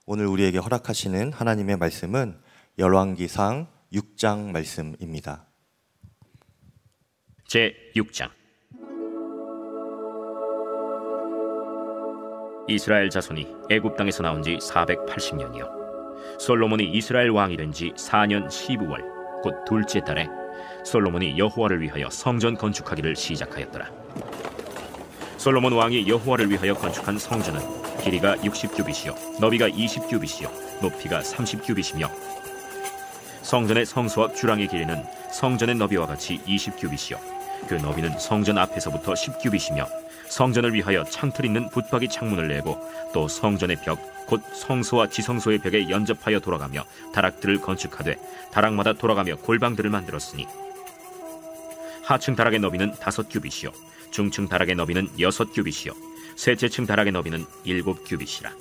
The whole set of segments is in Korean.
오늘 우리에게 허락하시는 하나님의 말씀은 열왕기상 6장 말씀입니다. 제6장. 이스라엘 자손이 애굽 땅에서 나온 지 480년이요 솔로몬이 이스라엘 왕이 된 지 4년 12월 곧 둘째 달에 솔로몬이 여호와를 위하여 성전 건축하기를 시작하였더라. 솔로몬 왕이 여호와를 위하여 건축한 성전은 길이가 60규빗이요 너비가 20규빗이요 높이가 30규빗이며 성전의 성소와 주랑의 길이는 성전의 너비와 같이 20규빗이요 그 너비는 성전 앞에서부터 10규빗이며 성전을 위하여 창틀 있는 붙박이 창문을 내고 또 성전의 벽 곧 성소와 지성소의 벽에 연접하여 돌아가며 다락들을 건축하되 다락마다 돌아가며 골방들을 만들었으니 하층 다락의 너비는 5규빗이요 중층 다락의 너비는 6규빗이요 셋째 층 다락의 너비는 7규빗이라.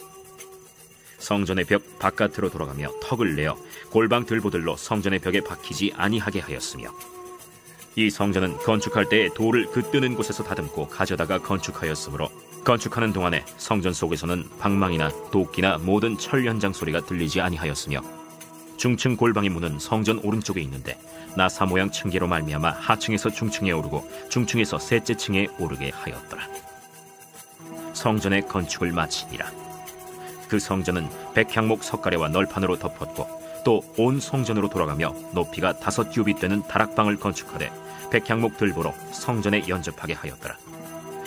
성전의 벽 바깥으로 돌아가며 턱을 내어 골방 들보들로 성전의 벽에 박히지 아니하게 하였으며 이 성전은 건축할 때에 돌을 그 뜨는 곳에서 다듬고 가져다가 건축하였으므로 건축하는 동안에 성전 속에서는 방망이나 도끼나 모든 철 연장 소리가 들리지 아니하였으며 중층 골방의 문은 성전 오른쪽에 있는데 나사 모양 층계로 말미암아 하층에서 중층에 오르고 중층에서 셋째 층에 오르게 하였더라. 성전의 건축을 마치니라. 그 성전은 백향목 석가래와 널판으로 덮었고 또 온 성전으로 돌아가며 높이가 5규빗 되는 다락방을 건축하되 백향목 들보로 성전에 연접하게 하였더라.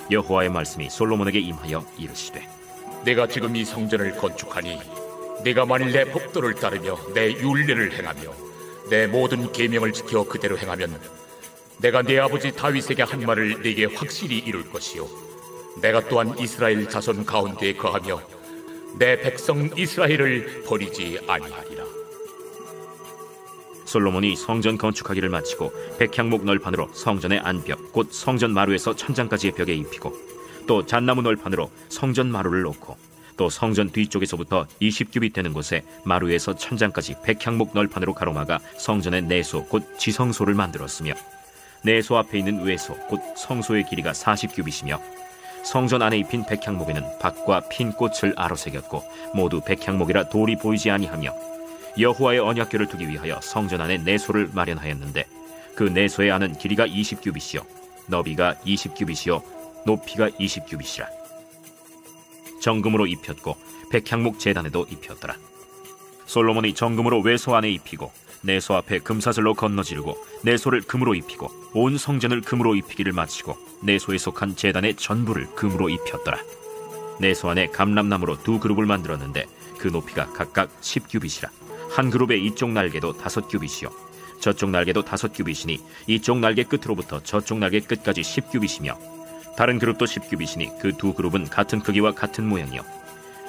여호와의 말씀이 솔로몬에게 임하여 이르시되 내가 지금 이 성전을 건축하니 네가 만일 내 법도를 따르며 내 율례를 행하며 내 모든 계명을 지켜 그대로 행하면 내가 네 아버지 다윗에게 한 말을 네게 확실히 이룰 것이요 내가 또한 이스라엘 자손 가운데에 거하며 내 백성 이스라엘을 버리지 아니하리라. 솔로몬이 성전 건축하기를 마치고 백향목 널판으로 성전의 안벽 곧 성전 마루에서 천장까지의 벽에 입히고 또 잣나무 널판으로 성전 마루를 놓고 또 성전 뒤쪽에서부터 20규빗 되는 곳에 마루에서 천장까지 백향목 널판으로 가로막아 성전의 내소 곧 지성소를 만들었으며 내소 앞에 있는 외소 곧 성소의 길이가 40규빗이며 성전 안에 입힌 백향목에는 밭과 핀 꽃을 아로새겼고 모두 백향목이라 돌이 보이지 아니하며 여호와의 언약궤를 두기 위하여 성전 안에 내소를 마련하였는데 그 내소의 안은 길이가 20규빗이요 너비가 20규빗이요 높이가 20규빗이라. 정금으로 입혔고 백향목 제단에도 입혔더라. 솔로몬이 정금으로 외소 안에 입히고 내소 앞에 금사슬로 건너지르고 내소를 금으로 입히고 온 성전을 금으로 입히기를 마치고 내소에 속한 제단의 전부를 금으로 입혔더라. 내소 안에 감람나무로 2그룹을 만들었는데 그 높이가 각각 10규빗이라. 한 그룹의 이쪽 날개도 5규빗이요 저쪽 날개도 5규빗이니 이쪽 날개 끝으로부터 저쪽 날개 끝까지 10규빗이며 다른 그룹도 10규빗이니 그 2그룹은 같은 크기와 같은 모양이요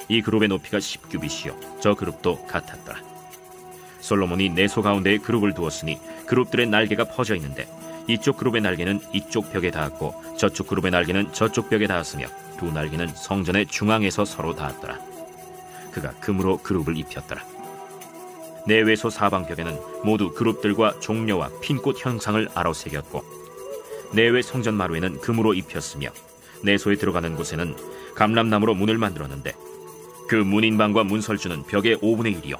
이 그룹의 높이가 10규빗이요 저 그룹도 같았더라. 솔로몬이 내소 가운데에 그룹을 두었으니 그룹들의 날개가 퍼져 있는데 이쪽 그룹의 날개는 이쪽 벽에 닿았고 저쪽 그룹의 날개는 저쪽 벽에 닿았으며 두 날개는 성전의 중앙에서 서로 닿았더라. 그가 금으로 그룹을 입혔더라. 내외소 사방벽에는 모두 그룹들과 종려와 핀꽃 형상을 아로새겼고 내외 성전 마루에는 금으로 입혔으며 내소에 들어가는 곳에는 감람나무로 문을 만들었는데 그 문인방과 문설주는 벽의 5분의 1이요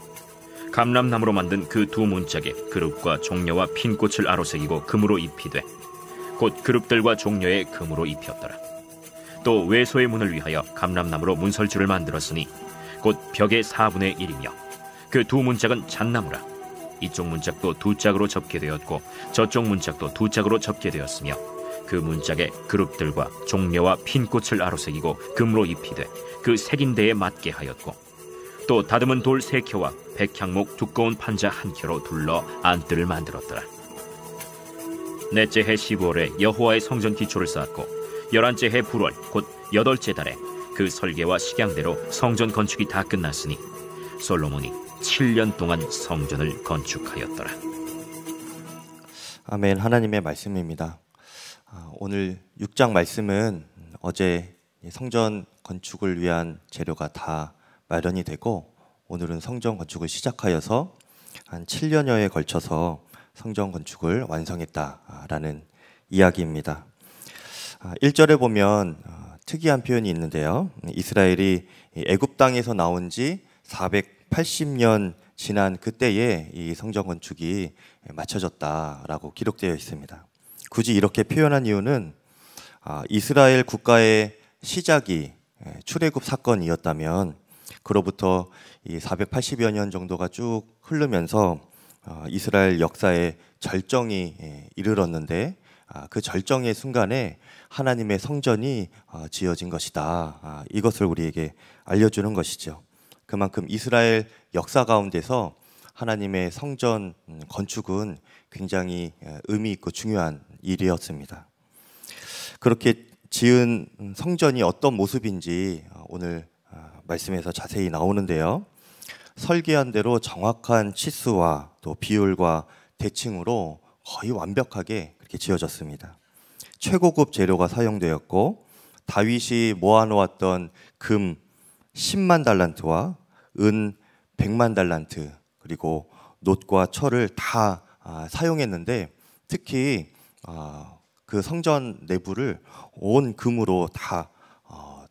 감람나무로 만든 그 두 문짝에 그룹과 종려와 핀꽃을 아로새기고 금으로 입히되 곧 그룹들과 종려에 금으로 입혔더라. 또 외소의 문을 위하여 감람나무로 문설주를 만들었으니 곧 벽의 4분의 1이며 그 두 문짝은 잣나무라. 이쪽 문짝도 2짝으로 접게 되었고 저쪽 문짝도 2짝으로 접게 되었으며 그 문짝에 그룹들과 종려와 핀꽃을 아로새기고 금으로 입히되 그 새긴 데에 맞게 하였고 또 다듬은 돌 3켜와 백향목 두꺼운 판자 1켜로 둘러 안뜰을 만들었더라. 넷째 해 15월에 여호와의 성전 기초를 쌓았고 11째 해 불월 곧 8째 달에 그 설계와 식양대로 성전 건축이 다 끝났으니 솔로몬이 7년 동안 성전을 건축하였더라. 아멘. 하나님의 말씀입니다. 오늘 6장 말씀은 어제 성전 건축을 위한 재료가 다 마련이 되고 오늘은 성전 건축을 시작하여서 한 7년여에 걸쳐서 성전 건축을 완성했다라는 이야기입니다. 1절에 보면 특이한 표현이 있는데요. 이스라엘이 애굽 땅에서 나온 지 480년 지난 그때에 이 성전 건축이 마쳐졌다라고 기록되어 있습니다. 굳이 이렇게 표현한 이유는 이스라엘 국가의 시작이 출애굽 사건이었다면 그로부터 이 480여 년 정도가 쭉 흐르면서 이스라엘 역사의 절정이 이르렀는데 그 절정의 순간에 하나님의 성전이 지어진 것이다. 이것을 우리에게 알려주는 것이죠. 그만큼 이스라엘 역사 가운데서 하나님의 성전 건축은 굉장히 의미 있고 중요한 일이었습니다. 그렇게 지은 성전이 어떤 모습인지 오늘 말씀에서 자세히 나오는데요. 설계한 대로 정확한 치수와 또 비율과 대칭으로 거의 완벽하게 그렇게 지어졌습니다. 최고급 재료가 사용되었고 다윗이 모아놓았던 금 10만 달란트와 은 100만 달란트 그리고 놋과 철을 다 사용했는데 특히 그 성전 내부를 온 금으로 다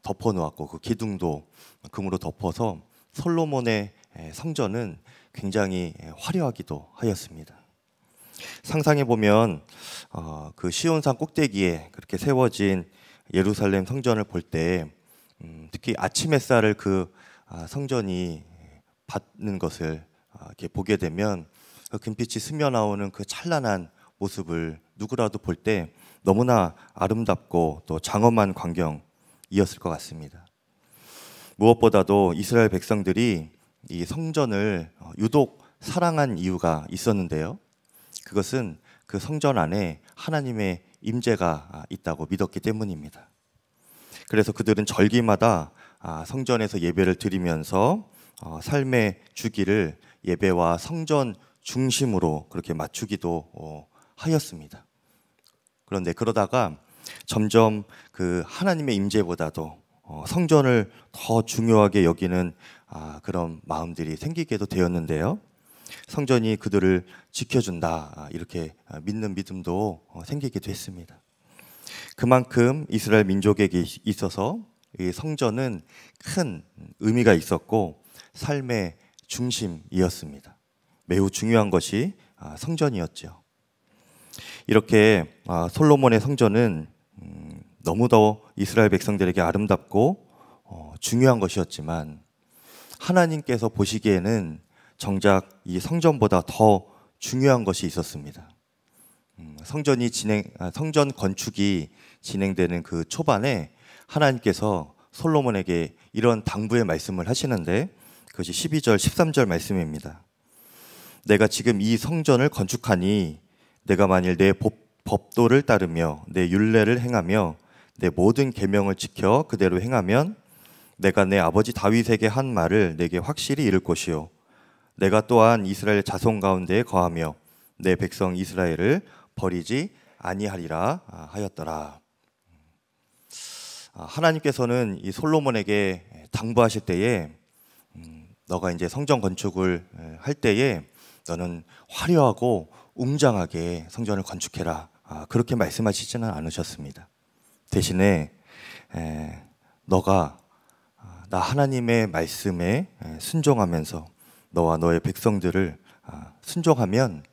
덮어 놓았고 그 기둥도 금으로 덮어서 솔로몬의 성전은 굉장히 화려하기도 하였습니다. 상상해 보면 그 시온산 꼭대기에 그렇게 세워진 예루살렘 성전을 볼 때 특히 아침 햇살을 그 성전이 받는 것을 이렇게 보게 되면 그 금빛이 스며 나오는 그 찬란한 모습을 누구라도 볼 때 너무나 아름답고 또 장엄한 광경이었을 것 같습니다. 무엇보다도 이스라엘 백성들이 이 성전을 유독 사랑한 이유가 있었는데요. 그것은 그 성전 안에 하나님의 임재가 있다고 믿었기 때문입니다. 그래서 그들은 절기마다 성전에서 예배를 드리면서 삶의 주기를 예배와 성전 중심으로 그렇게 맞추기도 하였습니다. 그런데 그러다가 점점 그 하나님의 임재보다도 성전을 더 중요하게 여기는 그런 마음들이 생기게도 되었는데요. 성전이 그들을 지켜준다 이렇게 믿는 믿음도 생기기도 했습니다. 그만큼 이스라엘 민족에게 있어서 이 성전은 큰 의미가 있었고 삶의 중심이었습니다. 매우 중요한 것이 성전이었죠. 이렇게 솔로몬의 성전은 너무도 이스라엘 백성들에게 아름답고 중요한 것이었지만 하나님께서 보시기에는 정작 이 성전보다 더 중요한 것이 있었습니다. 성전 건축이 진행되는 그 초반에 하나님께서 솔로몬에게 이런 당부의 말씀을 하시는데 그것이 12절, 13절 말씀입니다. 내가 지금 이 성전을 건축하니 내가 만일 내 법도를 따르며 내 율례를 행하며 내 모든 계명을 지켜 그대로 행하면 내가 내 아버지 다윗에게 한 말을 내게 확실히 이룰 것이요 내가 또한 이스라엘 자손 가운데에 거하며 내 백성 이스라엘을 버리지 아니하리라 하였더라. 하나님께서는 이 솔로몬에게 당부하실 때에 너가 이제 성전 건축을 할 때에 너는 화려하고 웅장하게 성전을 건축해라 그렇게 말씀하시지는 않으셨습니다. 대신에 너가 나 하나님의 말씀에 순종하면서 너와 너의 백성들을 순종하면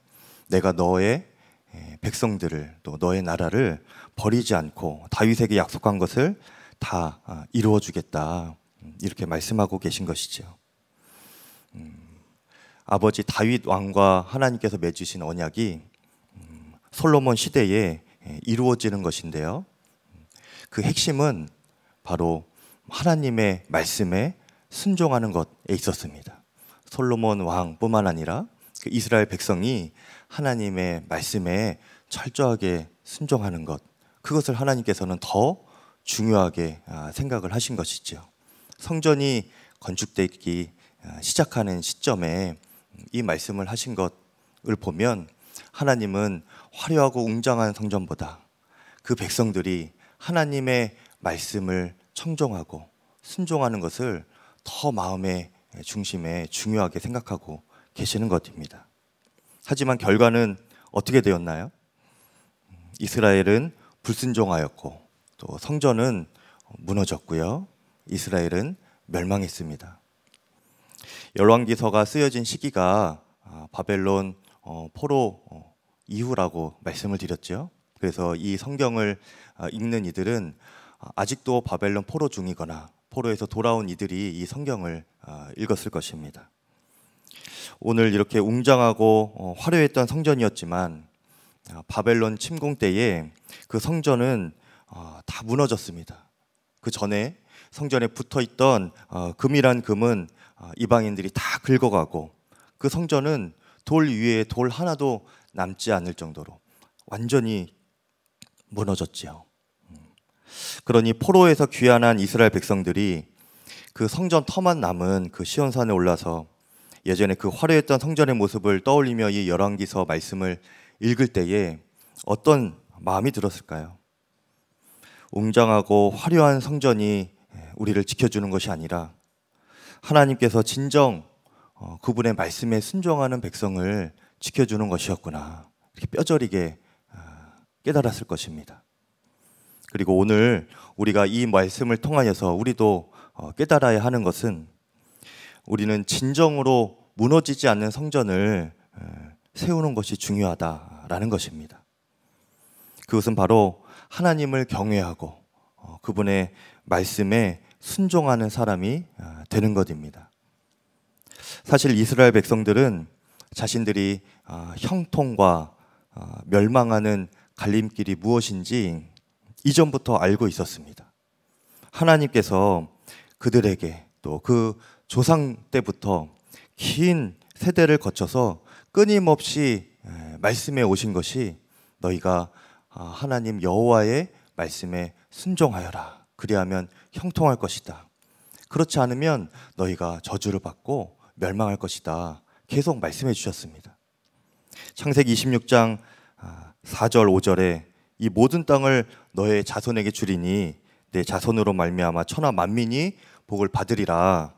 내가 너의 백성들을 또 너의 나라를 버리지 않고 다윗에게 약속한 것을 다 이루어 주겠다 이렇게 말씀하고 계신 것이죠. 아버지 다윗 왕과 하나님께서 맺으신 언약이 솔로몬 시대에 이루어지는 것인데요. 그 핵심은 바로 하나님의 말씀에 순종하는 것에 있었습니다. 솔로몬 왕뿐만 아니라 그 이스라엘 백성이 하나님의 말씀에 철저하게 순종하는 것, 그것을 하나님께서는 더 중요하게 생각을 하신 것이죠. 성전이 건축되기 시작하는 시점에 이 말씀을 하신 것을 보면 하나님은 화려하고 웅장한 성전보다 그 백성들이 하나님의 말씀을 청종하고 순종하는 것을 더 마음의 중심에 중요하게 생각하고 계시는 것입니다. 하지만 결과는 어떻게 되었나요? 이스라엘은 불순종하였고 또 성전은 무너졌고요. 이스라엘은 멸망했습니다. 열왕기서가 쓰여진 시기가 바벨론 포로 이후라고 말씀을 드렸죠. 그래서 이 성경을 읽는 이들은 아직도 바벨론 포로 중이거나 포로에서 돌아온 이들이 이 성경을 읽었을 것입니다. 오늘 이렇게 웅장하고 화려했던 성전이었지만 바벨론 침공 때에 그 성전은 다 무너졌습니다. 그 전에 성전에 붙어있던 금이란 금은 이방인들이 다 긁어가고 그 성전은 돌 위에 돌 하나도 남지 않을 정도로 완전히 무너졌지요. 그러니 포로에서 귀환한 이스라엘 백성들이 그 성전 터만 남은 그 시온산에 올라서 예전에 그 화려했던 성전의 모습을 떠올리며 이 열왕기서 말씀을 읽을 때에 어떤 마음이 들었을까요? 웅장하고 화려한 성전이 우리를 지켜주는 것이 아니라 하나님께서 진정 그분의 말씀에 순종하는 백성을 지켜주는 것이었구나, 이렇게 뼈저리게 깨달았을 것입니다. 그리고 오늘 우리가 이 말씀을 통하여서 우리도 깨달아야 하는 것은 우리는 진정으로 무너지지 않는 성전을 세우는 것이 중요하다라는 것입니다. 그것은 바로 하나님을 경외하고 그분의 말씀에 순종하는 사람이 되는 것입니다. 사실 이스라엘 백성들은 자신들이 형통과 멸망하는 갈림길이 무엇인지 이전부터 알고 있었습니다. 하나님께서 그들에게 또 그 조상 때부터 긴 세대를 거쳐서 끊임없이 말씀해 오신 것이 너희가 하나님 여호와의 말씀에 순종하여라. 그리하면 형통할 것이다. 그렇지 않으면 너희가 저주를 받고 멸망할 것이다. 계속 말씀해 주셨습니다. 창세기 26장 4절 5절에 이 모든 땅을 너의 자손에게 주리니 내 자손으로 말미암아 천하 만민이 복을 받으리라.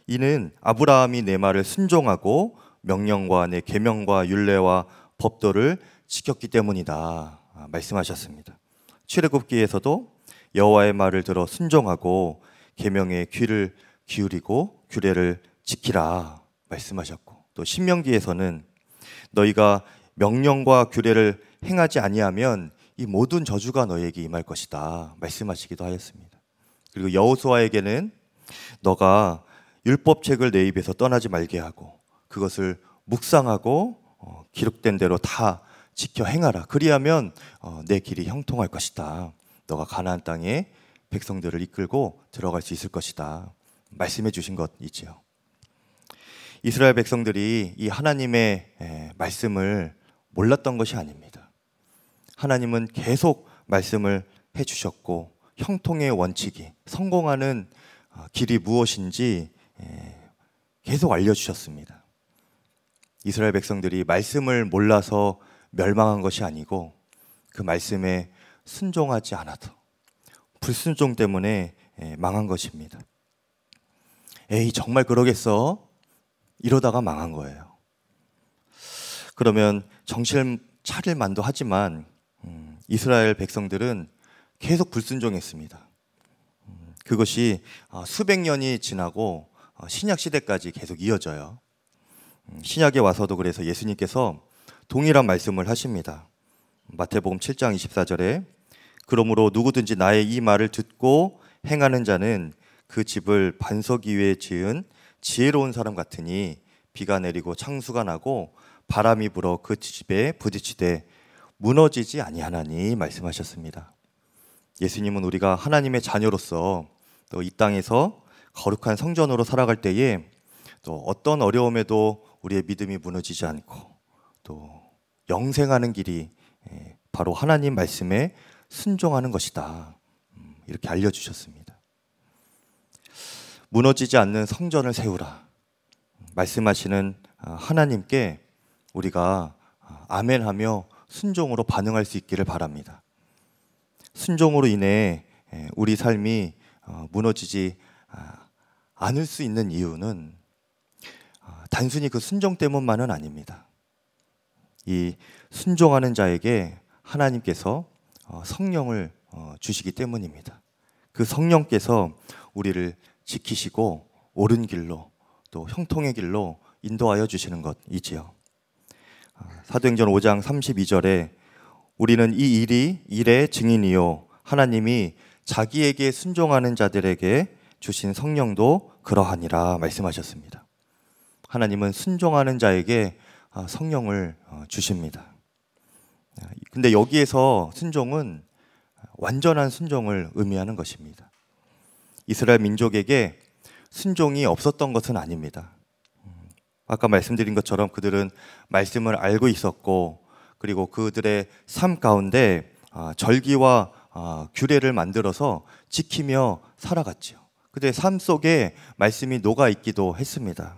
이는 아브라함이 내 말을 순종하고 명령과 내 계명과 율례와 법도를 지켰기 때문이다. 말씀하셨습니다. 출애굽기에서도 여호와의 말을 들어 순종하고 계명에 귀를 기울이고 규례를 지키라 말씀하셨고, 또 신명기에서는 너희가 명령과 규례를 행하지 아니하면 이 모든 저주가 너희에게 임할 것이다 말씀하시기도 하였습니다. 그리고 여호수아에게는 너가 율법책을 내 입에서 떠나지 말게 하고 그것을 묵상하고 기록된 대로 다 지켜 행하라. 그리하면 내 길이 형통할 것이다. 너가 가나안 땅에 백성들을 이끌고 들어갈 수 있을 것이다 말씀해 주신 것이지요. 이스라엘 백성들이 이 하나님의 말씀을 몰랐던 것이 아닙니다. 하나님은 계속 말씀을 해주셨고 형통의 원칙이, 성공하는 길이 무엇인지 계속 알려주셨습니다. 이스라엘 백성들이 말씀을 몰라서 멸망한 것이 아니고 그 말씀에 순종하지 않아도 불순종 때문에 망한 것입니다. 에이 정말 그러겠어? 이러다가 망한 거예요. 그러면 정신 차릴 만도 하지만 이스라엘 백성들은 계속 불순종했습니다. 그것이 수백 년이 지나고 신약 시대까지 계속 이어져요. 신약에 와서도 그래서 예수님께서 동일한 말씀을 하십니다. 마태복음 7장 24절에 그러므로 누구든지 나의 이 말을 듣고 행하는 자는 그 집을 반석 위에 지은 지혜로운 사람 같으니 비가 내리고 창수가 나고 바람이 불어 그 집에 부딪히되 무너지지 아니하나니 말씀하셨습니다. 예수님은 우리가 하나님의 자녀로서 또 이 땅에서 거룩한 성전으로 살아갈 때에 또 어떤 어려움에도 우리의 믿음이 무너지지 않고 또 영생하는 길이 바로 하나님 말씀에 순종하는 것이다 이렇게 알려주셨습니다. 무너지지 않는 성전을 세우라 말씀하시는 하나님께 우리가 아멘하며 순종으로 반응할 수 있기를 바랍니다. 순종으로 인해 우리 삶이 무너지지 않을 수 있는 이유는 단순히 그 순종 때문만은 아닙니다. 이 순종하는 자에게 하나님께서 성령을 주시기 때문입니다. 그 성령께서 우리를 지키시고 옳은 길로 또 형통의 길로 인도하여 주시는 것이지요. 사도행전 5장 32절에 우리는 이 일이 일의 증인이요 하나님이 자기에게 순종하는 자들에게 주신 성령도 그러하니라 말씀하셨습니다. 하나님은 순종하는 자에게 성령을 주십니다. 근데 여기에서 순종은 완전한 순종을 의미하는 것입니다. 이스라엘 민족에게 순종이 없었던 것은 아닙니다. 아까 말씀드린 것처럼 그들은 말씀을 알고 있었고, 그리고 그들의 삶 가운데 절기와 규례를 만들어서 지키며 살아갔죠. 그들의 삶 속에 말씀이 녹아 있기도 했습니다.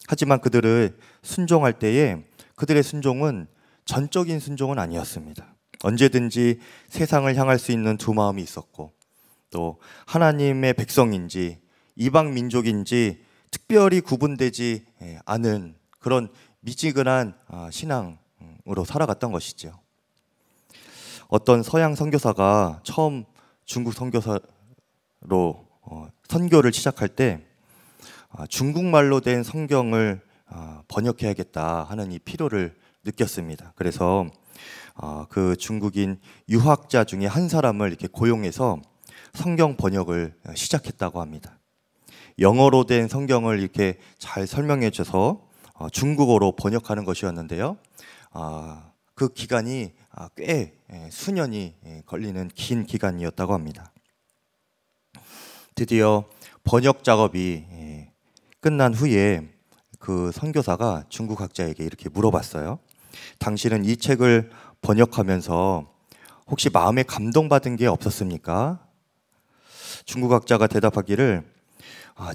하지만 그들을 순종할 때에 그들의 순종은 전적인 순종은 아니었습니다. 언제든지 세상을 향할 수 있는 두 마음이 있었고, 또 하나님의 백성인지 이방 민족인지 특별히 구분되지 않은 그런 미지근한 신앙으로 살아갔던 것이죠. 어떤 서양 선교사가 처음 중국 선교사로 선교를 시작할 때 중국말로 된 성경을 번역해야겠다 하는 이 필요를 느꼈습니다. 그래서 그 중국인 유학자 중에 한 사람을 이렇게 고용해서 성경 번역을 시작했다고 합니다. 영어로 된 성경을 이렇게 잘 설명해 줘서 중국어로 번역하는 것이었는데요. 그 기간이 꽤 수년이 걸리는 긴 기간이었다고 합니다. 드디어 번역 작업이 끝난 후에 그 선교사가 중국 학자에게 이렇게 물어봤어요. 당신은 이 책을 번역하면서 혹시 마음에 감동받은 게 없었습니까? 중국 학자가 대답하기를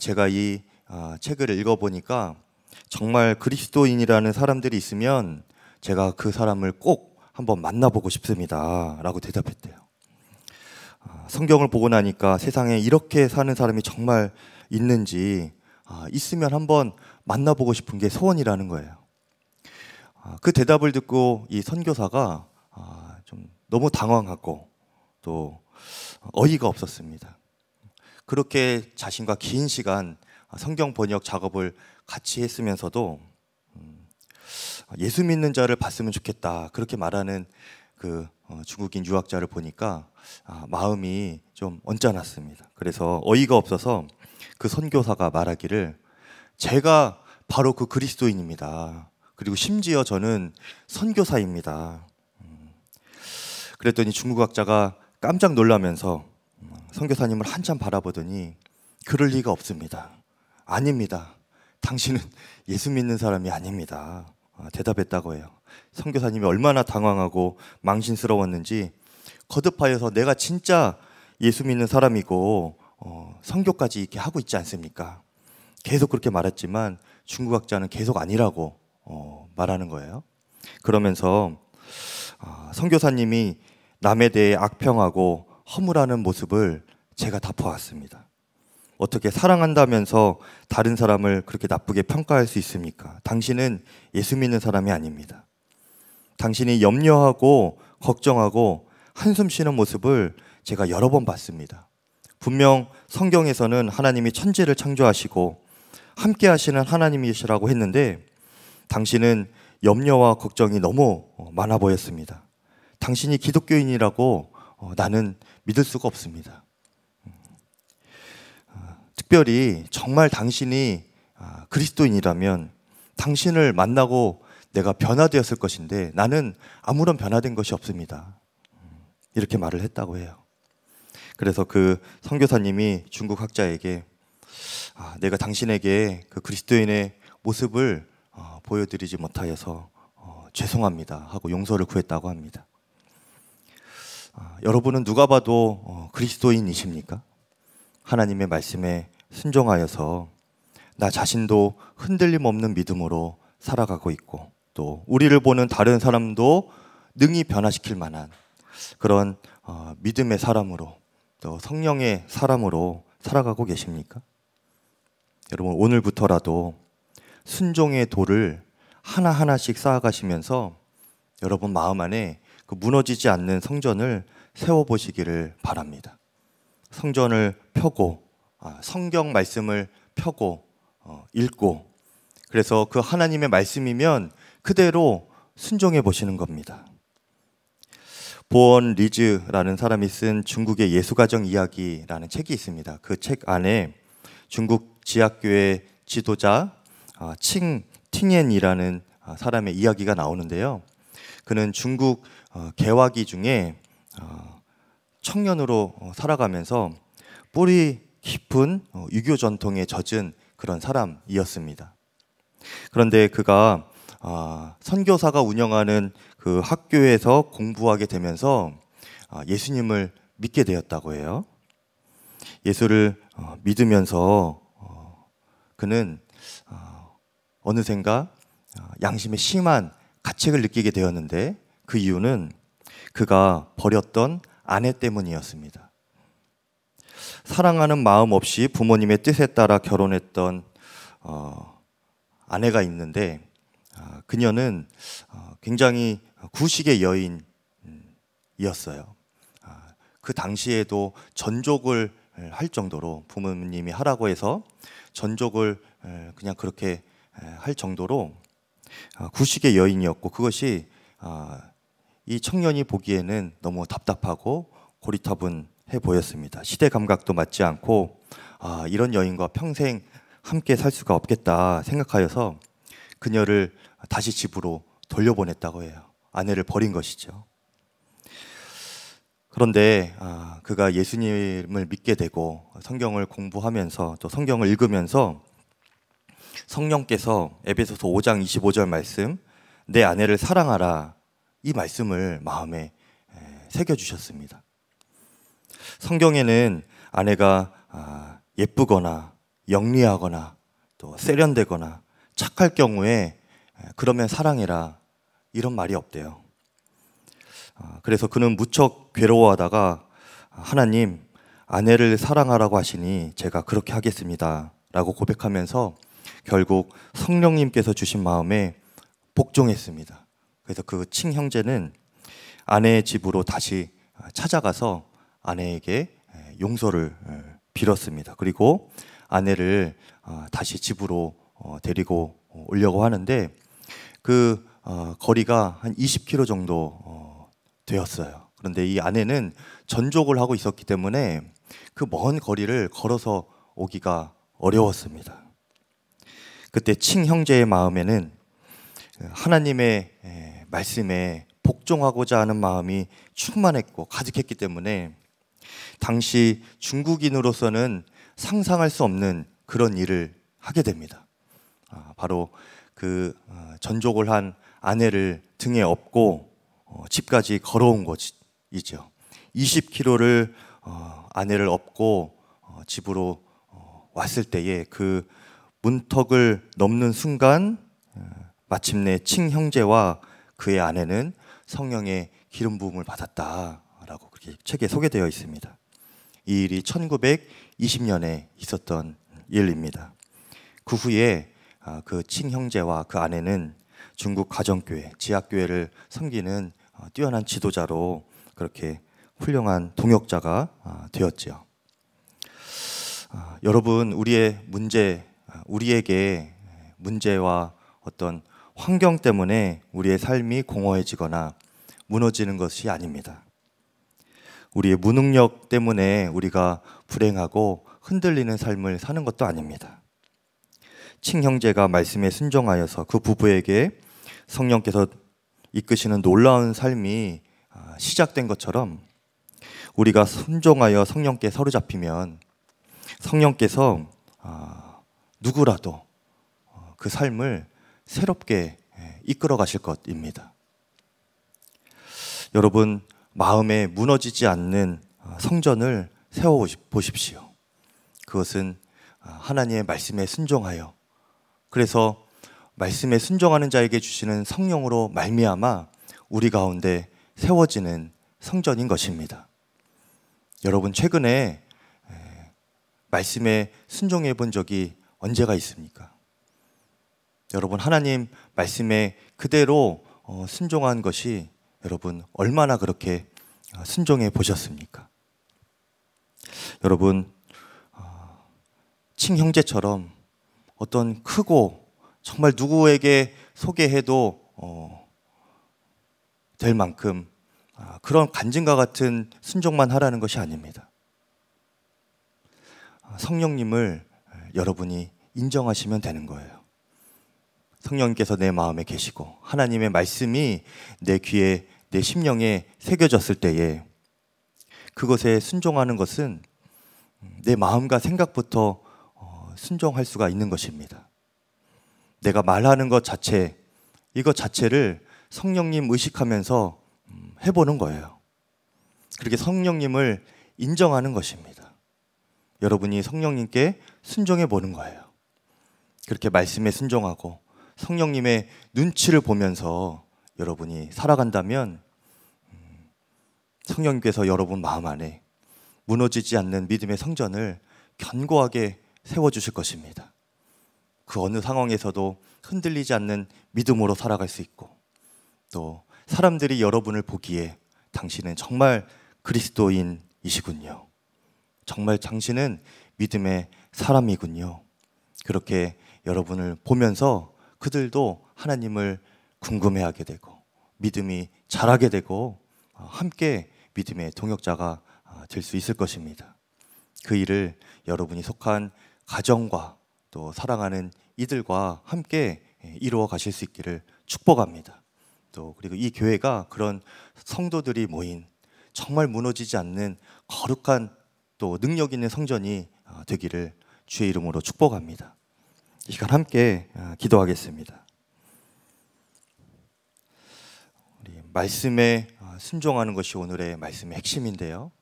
제가 이 책을 읽어보니까 정말 그리스도인이라는 사람들이 있으면 제가 그 사람을 꼭 한번 만나보고 싶습니다 라고 대답했대요. 성경을 보고 나니까 세상에 이렇게 사는 사람이 정말 있는지 있으면 한번 만나보고 싶은 게 소원이라는 거예요. 그 대답을 듣고 이 선교사가 좀 너무 당황하고 또 어이가 없었습니다. 그렇게 자신과 긴 시간 성경 번역 작업을 같이 했으면서도 예수 믿는 자를 봤으면 좋겠다 그렇게 말하는 그 중국인 유학자를 보니까 마음이 좀 언짢았습니다. 그래서 어이가 없어서 그 선교사가 말하기를 제가 바로 그 그리스도인입니다. 그리고 심지어 저는 선교사입니다. 그랬더니 중국 학자가 깜짝 놀라면서 선교사님을 한참 바라보더니 그럴 리가 없습니다. 아닙니다. 당신은 예수 믿는 사람이 아닙니다. 대답했다고 해요. 선교사님이 얼마나 당황하고 망신스러웠는지 거듭하여서 내가 진짜 예수 믿는 사람이고 선교까지 이렇게 하고 있지 않습니까? 계속 그렇게 말했지만 중국 학자는 계속 아니라고 말하는 거예요. 그러면서 선교사님이 남에 대해 악평하고 허물하는 모습을 제가 다 보았습니다. 어떻게 사랑한다면서 다른 사람을 그렇게 나쁘게 평가할 수 있습니까? 당신은 예수 믿는 사람이 아닙니다. 당신이 염려하고 걱정하고 한숨 쉬는 모습을 제가 여러 번 봤습니다. 분명 성경에서는 하나님이 천지를 창조하시고 함께 하시는 하나님이시라고 했는데 당신은 염려와 걱정이 너무 많아 보였습니다. 당신이 기독교인이라고 나는 믿을 수가 없습니다. 특별히 정말 당신이 그리스도인이라면 당신을 만나고 내가 변화되었을 것인데 나는 아무런 변화된 것이 없습니다. 이렇게 말을 했다고 해요. 그래서 그 선교사님이 중국 학자에게 내가 당신에게 그 그리스도인의 모습을 보여드리지 못하여서 죄송합니다 하고 용서를 구했다고 합니다. 여러분은 누가 봐도 그리스도인이십니까? 하나님의 말씀에 순종하여서 나 자신도 흔들림 없는 믿음으로 살아가고 있고 또 우리를 보는 다른 사람도 능히 변화시킬 만한 그런 믿음의 사람으로 또 성령의 사람으로 살아가고 계십니까? 여러분 오늘부터라도 순종의 돌을 하나하나씩 쌓아가시면서 여러분 마음 안에 그 무너지지 않는 성전을 세워보시기를 바랍니다. 성전을 펴고 성경 말씀을 펴고 읽고, 그래서 그 하나님의 말씀이면 그대로 순종해 보시는 겁니다. 보원 리즈라는 사람이 쓴 중국의 예수가정 이야기라는 책이 있습니다. 그 책 안에 중국 지하교회 지도자 칭 팅옌이라는 사람의 이야기가 나오는데요. 그는 중국 개화기 중에 청년으로 살아가면서 뿌리 깊은 유교 전통에 젖은 그런 사람이었습니다. 그런데 그가 선교사가 운영하는 그 학교에서 공부하게 되면서 예수님을 믿게 되었다고 해요. 예수를 믿으면서 그는 어느샌가 양심에 심한 가책을 느끼게 되었는데, 그 이유는 그가 버렸던 아내 때문이었습니다. 사랑하는 마음 없이 부모님의 뜻에 따라 결혼했던 아내가 있는데, 그녀는 굉장히 구식의 여인이었어요. 그 당시에도 전족을 할 정도로, 부모님이 하라고 해서 전족을 그냥 그렇게 할 정도로 구식의 여인이었고, 그것이 이 청년이 보기에는 너무 답답하고 고리타분해 보였습니다. 시대 감각도 맞지 않고 이런 여인과 평생 함께 살 수가 없겠다 생각하여서 그녀를 다시 집으로 돌려보냈다고 해요. 아내를 버린 것이죠. 그런데 그가 예수님을 믿게 되고 성경을 공부하면서 또 성경을 읽으면서 성령께서 에베소서 5장 25절 말씀, 내 아내를 사랑하라, 이 말씀을 마음에 새겨주셨습니다. 성경에는 아내가 예쁘거나 영리하거나 또 세련되거나 착할 경우에 그러면 사랑해라, 이런 말이 없대요. 그래서 그는 무척 괴로워하다가 하나님, 아내를 사랑하라고 하시니 제가 그렇게 하겠습니다 라고 고백하면서 결국 성령님께서 주신 마음에 복종했습니다. 그래서 그 친형제는 아내의 집으로 다시 찾아가서 아내에게 용서를 빌었습니다. 그리고 아내를 다시 집으로 데리고 오려고 하는데 그 거리가 한 20km 정도 되었어요. 그런데 이 아내는 전족을 하고 있었기 때문에 그 먼 거리를 걸어서 오기가 어려웠습니다. 그때 친형제의 마음에는 하나님의 말씀에 복종하고자 하는 마음이 충만했고 가득했기 때문에 당시 중국인으로서는 상상할 수 없는 그런 일을 하게 됩니다. 바로 그 전족을 한 아내를 등에 업고 집까지 걸어온 것이죠. 20km를 아내를 업고 집으로 왔을 때에 그 문턱을 넘는 순간 마침내 친형제와 그의 아내는 성령의 기름 부음을 받았다라고 그렇게 책에 소개되어 있습니다. 이 일이 1920년에 있었던 일입니다. 그 후에 그 친형제와 그 아내는 중국 가정교회, 지하교회를 섬기는 뛰어난 지도자로 그렇게 훌륭한 동역자가 되었지요. 여러분, 우리에게 문제와 어떤 환경 때문에 우리의 삶이 공허해지거나 무너지는 것이 아닙니다. 우리의 무능력 때문에 우리가 불행하고 흔들리는 삶을 사는 것도 아닙니다. 친형제가 말씀에 순종하여서 그 부부에게 성령께서 이끄시는 놀라운 삶이 시작된 것처럼 우리가 순종하여 성령께 사로잡히면 성령께서 누구라도 그 삶을 새롭게 이끌어 가실 것입니다. 여러분, 마음에 무너지지 않는 성전을 세워 보십시오. 그것은 하나님의 말씀에 순종하여, 그래서 말씀에 순종하는 자에게 주시는 성령으로 말미암아 우리 가운데 세워지는 성전인 것입니다. 여러분, 최근에 말씀에 순종해 본 적이 언제가 있습니까? 여러분, 하나님 말씀에 그대로 순종한 것이 여러분 얼마나 그렇게 순종해 보셨습니까? 여러분, 친형제처럼 어떤 크고 정말 누구에게 소개해도 될 만큼 그런 간증과 같은 순종만 하라는 것이 아닙니다. 성령님을 여러분이 인정하시면 되는 거예요. 성령님께서 내 마음에 계시고 하나님의 말씀이 내 귀에, 내 심령에 새겨졌을 때에 그것에 순종하는 것은 내 마음과 생각부터 순종할 수가 있는 것입니다. 내가 말하는 것 자체, 이것 자체를 성령님 의식하면서 해보는 거예요. 그렇게 성령님을 인정하는 것입니다. 여러분이 성령님께 순종해 보는 거예요. 그렇게 말씀에 순종하고 성령님의 눈치를 보면서 여러분이 살아간다면 성령님께서 여러분 마음 안에 무너지지 않는 믿음의 성전을 견고하게 세워주실 것입니다. 그 어느 상황에서도 흔들리지 않는 믿음으로 살아갈 수 있고, 또 사람들이 여러분을 보기에 당신은 정말 그리스도인이시군요, 정말 당신은 믿음의 사람이군요, 그렇게 여러분을 보면서 그들도 하나님을 궁금해하게 되고 믿음이 자라게 되고 함께 믿음의 동역자가 될 수 있을 것입니다. 그 일을 여러분이 속한 가정과 또 사랑하는 이들과 함께 이루어 가실 수 있기를 축복합니다. 또 그리고 이 교회가 그런 성도들이 모인 정말 무너지지 않는 거룩한 또 능력 있는 성전이 되기를 주의 이름으로 축복합니다. 이 시간 함께 기도하겠습니다. 우리 말씀에 순종하는 것이 오늘의 말씀의 핵심인데요,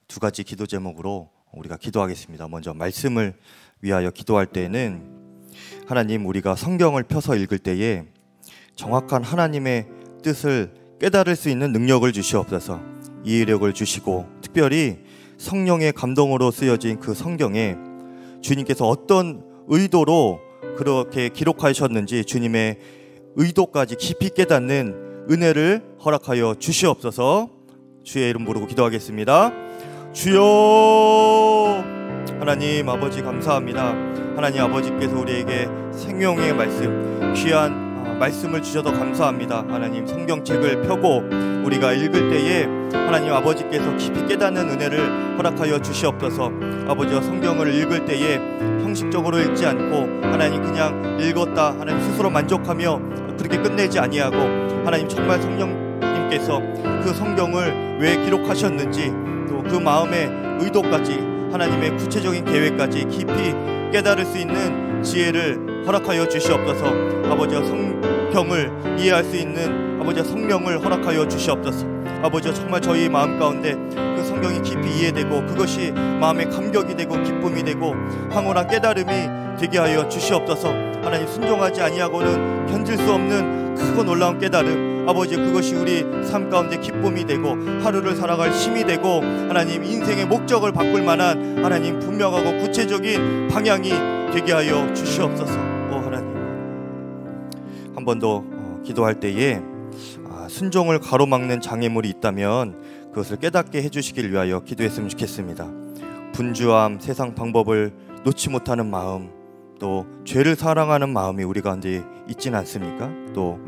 두 가지 기도 제목으로 우리가 기도하겠습니다. 먼저 말씀을 위하여 기도할 때에는 하나님, 우리가 성경을 펴서 읽을 때에 정확한 하나님의 뜻을 깨달을 수 있는 능력을 주시옵소서. 이해력을 주시고 특별히 성령의 감동으로 쓰여진 그 성경에 주님께서 어떤 의도로 그렇게 기록하셨는지 주님의 의도까지 깊이 깨닫는 은혜를 허락하여 주시옵소서. 주의 이름 부르고 기도하겠습니다. 주여, 하나님 아버지 감사합니다. 하나님 아버지께서 우리에게 생명의 말씀, 귀한 말씀을 주셔서 감사합니다. 하나님, 성경책을 펴고 우리가 읽을 때에 하나님 아버지께서 깊이 깨닫는 은혜를 허락하여 주시옵소서. 아버지와 성경을 읽을 때에 형식적으로 읽지 않고 하나님 그냥 읽었다 하나님 스스로 만족하며 그렇게 끝내지 아니하고 하나님 정말 성령님께서 그 성경을 왜 기록하셨는지 또 그 마음의 의도까지 하나님의 구체적인 계획까지 깊이 깨달을 수 있는 지혜를 허락하여 주시옵소서. 아버지와 성경을 이해할 수 있는 아버지와 성령을 허락하여 주시옵소서. 아버지와 정말 저희 마음 가운데 그 성경이 깊이 이해되고 그것이 마음의 감격이 되고 기쁨이 되고 황홀한 깨달음이 되게 하여 주시옵소서. 하나님, 순종하지 아니하고는 견딜 수 없는 크고 놀라운 깨달음, 아버지 그것이 우리 삶 가운데 기쁨이 되고 하루를 살아갈 힘이 되고 하나님 인생의 목적을 바꿀 만한 하나님 분명하고 구체적인 방향이 되게 하여 주시옵소서. 하나님, 한 번 더 기도할 때에 순종을 가로막는 장애물이 있다면 그것을 깨닫게 해주시길 위하여 기도했으면 좋겠습니다. 분주함, 세상 방법을 놓지 못하는 마음, 또 죄를 사랑하는 마음이 우리 가운데 있지는 않습니까? 또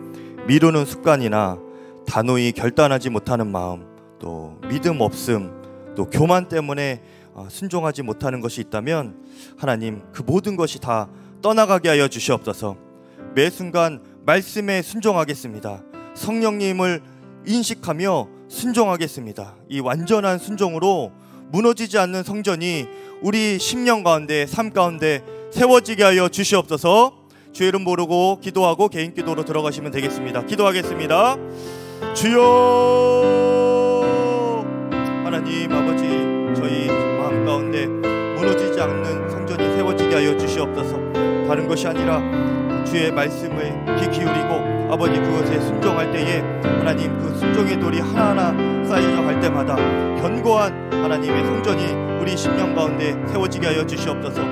미루는 습관이나 단호히 결단하지 못하는 마음, 또 믿음 없음, 또 교만 때문에 순종하지 못하는 것이 있다면 하나님 그 모든 것이 다 떠나가게 하여 주시옵소서. 매 순간 말씀에 순종하겠습니다. 성령님을 인식하며 순종하겠습니다. 이 완전한 순종으로 무너지지 않는 성전이 우리 심령 가운데, 삶 가운데 세워지게 하여 주시옵소서. 주의 이름 모르고 기도하고 개인 기도로 들어가시면 되겠습니다. 기도하겠습니다. 주여, 하나님 아버지, 저희 마음 가운데 무너지지 않는 성전이 세워지게 하여 주시옵소서. 다른 것이 아니라 주의 말씀을 귀 기울이고 아버지 그것에 순종할 때에 하나님 그 순종의 돌이 하나하나 쌓여져 갈 때마다 견고한 하나님의 성전이 우리 심령 가운데 세워지게 하여 주시옵소서.